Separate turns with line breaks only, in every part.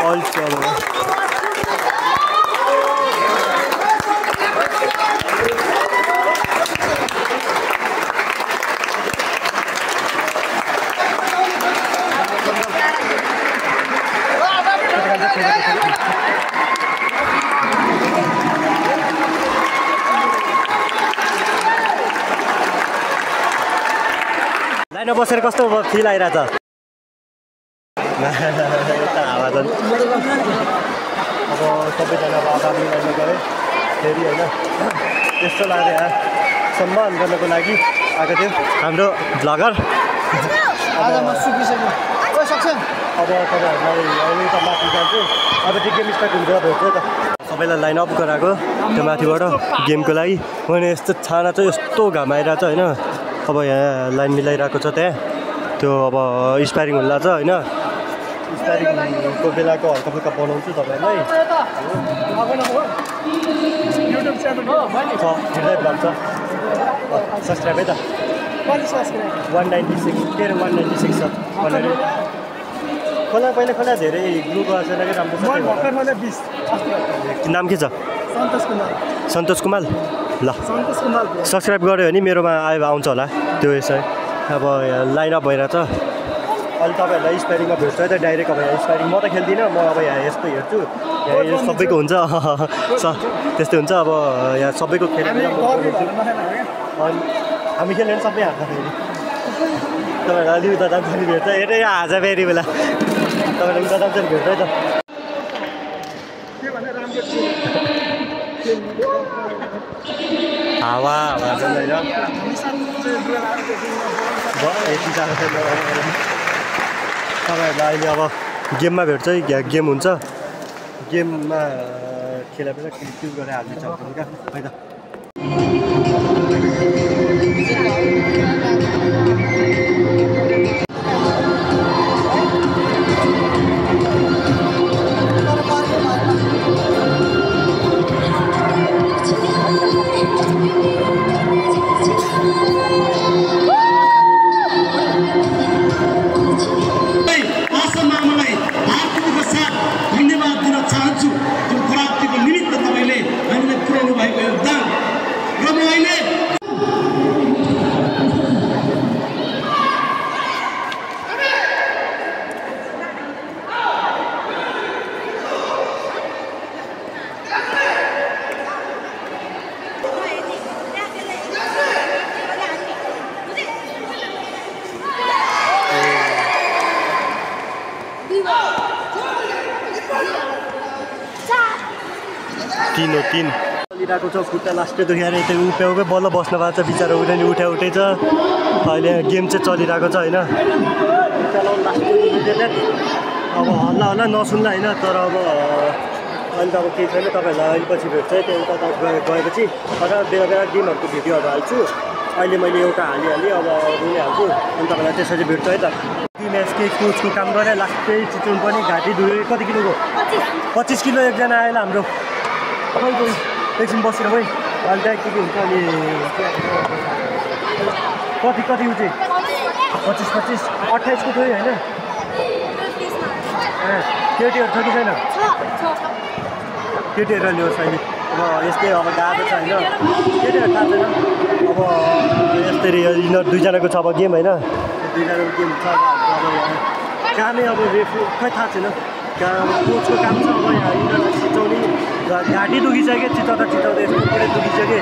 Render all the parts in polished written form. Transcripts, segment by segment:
अल्छ अब लाइनमा बसेर कस्तो फिल आइरहेछ हावा झन् अब सबैजना अब अगाडि लाइनमा गए फेरि होइन त्यस्तो लाग्यो यहाँ सम्मान गर्नको लागि आएको थियो हाम्रो भ्लगर अब तपाईँहरूलाई अहिले त माथि जान्छु अब त्यो गेम स्टार्ट हुन्छ भेट्छु त सबैलाई लाइन अप गराएको त्यो माथिबाट गेमको लागि मैले यस्तो छाना चाहिँ यस्तो घाम आइरहेको छ होइन अब यहाँ लाइन मिलाइरहेको छ त्यहाँ त्यो अब स्पायरिङ हुन लाग्छ होइन स्पायरिङको बेलाको हल्का फुल्का बनाउँछु तपाईँहरूलाई हेर्दै ब्लग छ सब्सक्राइब है त 196 के अरे 196 छ खोला पहिला खोला धेरै ग्लु गएको छैन कि राम्रो छ नाम के छ सन्तोष कुमार ल सब्सक्राइब गऱ्यो भने मेरोमा आउँछ होला त्यो यसै अब लाइन अप भइरहेछ अहिले तपाईँहरूलाई स्पायरिङमा भेट्छु है त डाइरेक्ट अब यहाँ स्पायरिङ म त खेल्दिनँ म अब यहाँ यस्तो हेर्छु यहाँ सबैको हुन्छ त्यस्तै हुन्छ अब यहाँ सबैको खेल्ने हामी खेल्यो भने सबै हाल्छ फेरि तपाईँहरूलाई अलिक उता जान्छ नि भेट्छ हेरेर हाल्छ फेरि बेला तपाईँलाई उता जान्छ नि भेट्छ है त हावा चाहिँ होइन यति जानु चाहिँ तपाईँहरूलाई अहिले अब गेममा भेट्छ गेम हुन्छ गेममा खेलेर पनि क्लिक गरेर हालिदिन्छ क्या है त तीन चलिरहेको छ खुट्टा लास्टै दुखेर यता उठ्याउकै बल्ल बस्नु भएको छ बिचरा उठ्यो नि उठेछ अहिले गेम चाहिँ चलिरहेको छ होइन अब हल्ला हल्ला नसुन्ला होइन तर अब अहिले त अब केही छैन तपाईँहरूलाई अहिले पछि भेट्छ त्यो उता गएपछि बेला बेला गेमहरूको भिडियोहरू हाल्छु अहिले मैले एउटा हालिहालेँ अब अरू नै हाल्छु अनि तपाईँलाई त्यसरी भेट्छु है त म्याच केही कोचको काम गरेँ लास्टै चितवन पनि घाँटी धुयो कति किलोको 25 किलो एकजना आएन हाम्रो तपाईँको एकछिन बसेर है अहिले त्यहाँ के हुन्छ अनि कति उठे 25 28 को थियो होइन केटीहरू छ कि छैन केटीहरू ल्याउँछ अहिले अब यस्तै अब गाह्रो छ होइन केटीहरू थाहा छैन अब यस्तरी यिनीहरू दुईजनाको छ अब गेम होइन दुईजनाको गेम छ अब कामै अब रेफ्री खै थाहा छैन कोचको काम छ अब यहाँ यिनीहरूलाई चिचाउने घाँटी दुखिसक्यो चिचाउँदा यस्तो पुरै दुखिसक्यो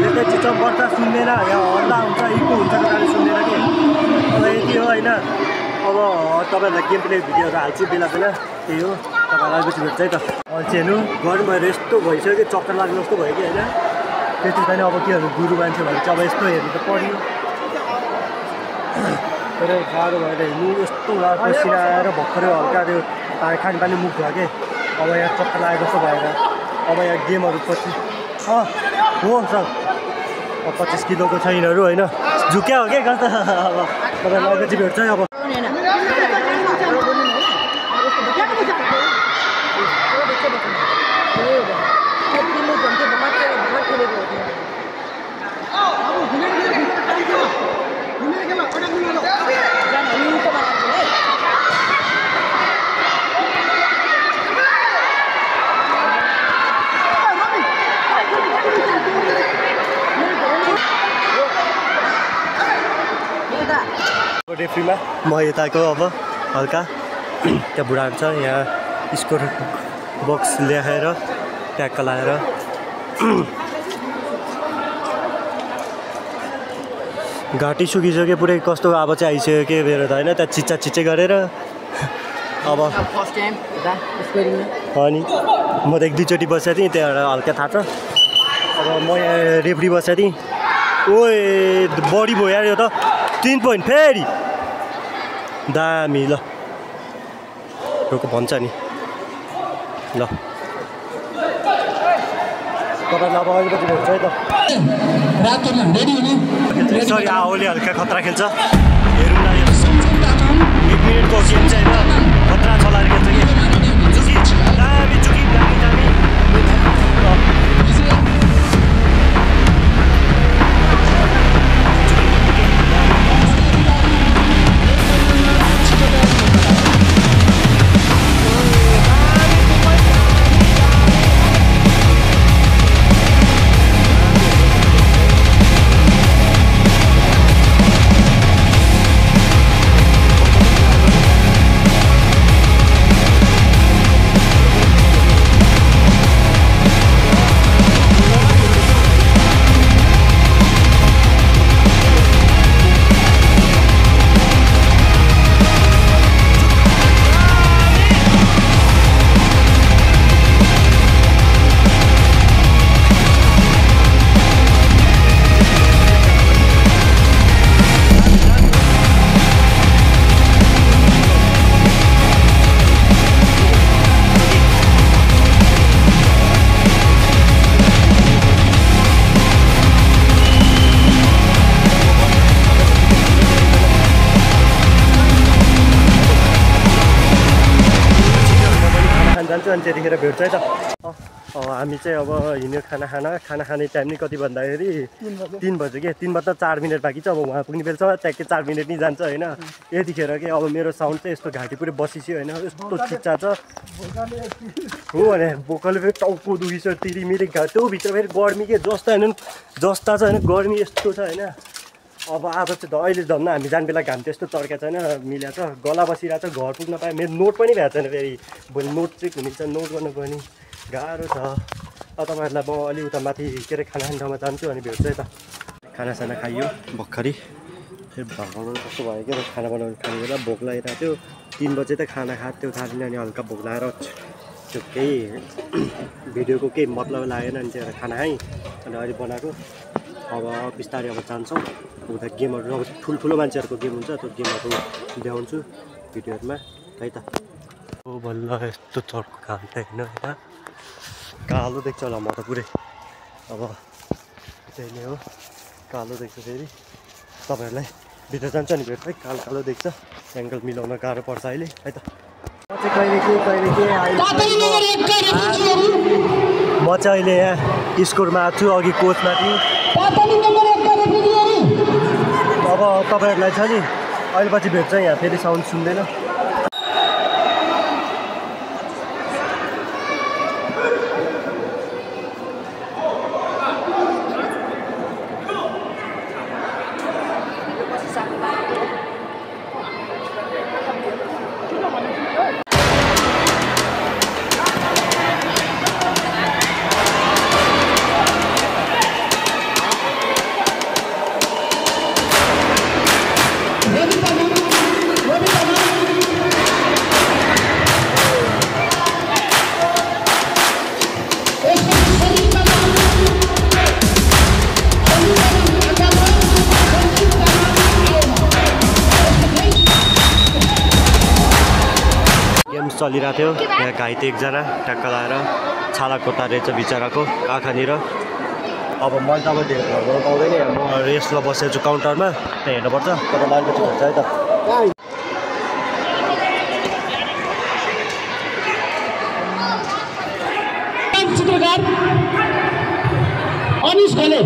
त्यस्तै चिचाउनु पर्छ सुन्दैन यहाँ हल्ला हुन्छ इको हुन्छ कारण सुन्दैन कि अब यति हो होइन अब तपाईँहरूलाई गेम प्ले भिडियोहरू हाल्छु बेला त्यही हो तपाईँहरूलाई पछि भेट्छ है त अल्छेहरू गर्नु भएर यस्तो भइसक्यो चक्कर लाग्नु जस्तो भयो कि होइन त्यति छैन अब के गुरु मान्छे भने चाहिँ अब यस्तो हेर्नु त पर्यो तर गाह्रो भएर हिँड्नु यस्तो पसिना आएर भर्खरै हल्का त्यो खानपानी मुख भयो कि अब यहाँ चक्कर लागेको जस्तो भएर अब यहाँ गेमहरू पछि हो सर 25 किलोको छ यिनीहरू होइन झुक्या हो क्या कस्तो अब तपाईँलाई पछि भेट्छ अब रेफ्रीमा म यताको अब हल्का त्यहाँ बुढाहरू छ यहाँ स्कोर बक्स ल्याएर ट्याक्क लाएर घाँटी सुकिसक्यो पुरै कस्तो अब चाहिँ आइसक्यो के मेरो त होइन त्यहाँ चिच्चा गरेर अब अनि म त 1-2 चोटि बसेको थिएँ त्यहाँबाट हल्का थाहा छ अब म यहाँ रेफ्री बसेको थिएँ ओए बढी भयो यार यो त 3 पोइन्ट फेरि दामी ल रोको भन्छ नि ल तपाईँलाई अब अलिकति भेट्छ है त सरी आओले हल्का खतरा खेल्छ हेरौँ न यो 1 मिनटको गेम चाहिँ होइन खतरा चलाएर खेल्छ कि चुकी दामी जान्छु अनि त्यतिखेर भेट्छ है त हामी चाहिँ अब हिँड्यो खाना खाने टाइम नै कति भन्दाखेरि 3 बज्यो के 3 बज्दा 4 मिनट बाँकी छ अब उहाँ पुग्ने बेलसम्म ट्याक्कै 4 मिनट नै जान्छ होइन यतिखेर के अब मेरो साउन्ड चाहिँ यस्तो घाँटी पुरै बसिसक्यो होइन यस्तो चिच्चा छ हो भने भोकलले फेरि टाउको दुखिसक्यो तिरिमिरी त्यो भित्र फेरि गर्मी के जस्ता छ होइन गर्मी यस्तो छ होइन अब आज चाहिँ अहिले धन्न हामी जाने बेला घाम त्यस्तो चर्का छैन मिल्या छ गला बसिरहेको छ घर पुग्न पाएँ मेरो नोट पनि भएको छैन फेरि भोलि नोट चेक हुनेछ नोट गर्नु पनि गाह्रो छ अब तपाईँहरूलाई म अलि उता माथि के अरे खाना खाने ठाउँमा जान्छु अनि भेट्छु है त खानासाना खाइयो भर्खरै फेरि भर्खर कस्तो भयो क्या खाना बनाउनु खाने बेला भोक लागिरहेको थियो 3 बजे त खाना खाएको थियो थाहा छैन अनि हल्का भोक लाएर त्यो केही भिडियोको केही मतलब लागेन अनि त्यहाँ खाना खाएँ अनि अहिले बनाएको अब बिस्तारै अब जान्छौँ उता गेमहरू अब ठुल्ठुलो मान्छेहरूको गेम हुन्छ त्यो गेमहरू देखाउँछु भिडियोहरूमा है त ओ बल्ल यस्तो चर्को काम त होइन होइन कालो देख्छ होला म त पुरै अब त्यही नै हो कालो देख्छ फेरि तपाईँहरूलाई भित्र जान्छ नि भेट्छ है कालो देख्छ एङ्गल मिलाउन गाह्रो पर्छ अहिले है त म चाहिँ अहिले यहाँ स्कोरमा आएको छु अघि कोचमाथि अब तपाईँहरूलाई छ नि अहिले पछि भेट्छ यहाँ फेरि साउन्ड सुन्दैन चलिरहेको थियो यहाँ घाइते एकजना ट्याक्क लाएर छाला कोटा रहेछ बिचराको आँखानिर अब मैले त अब धेरै घर गर्नु पाउँदैन म रेस्टमा बसेको छु काउन्टरमा त्यहाँ हेर्नुपर्छ तर लाइनपछि भन्छ है त
चित्रकार अनिश घले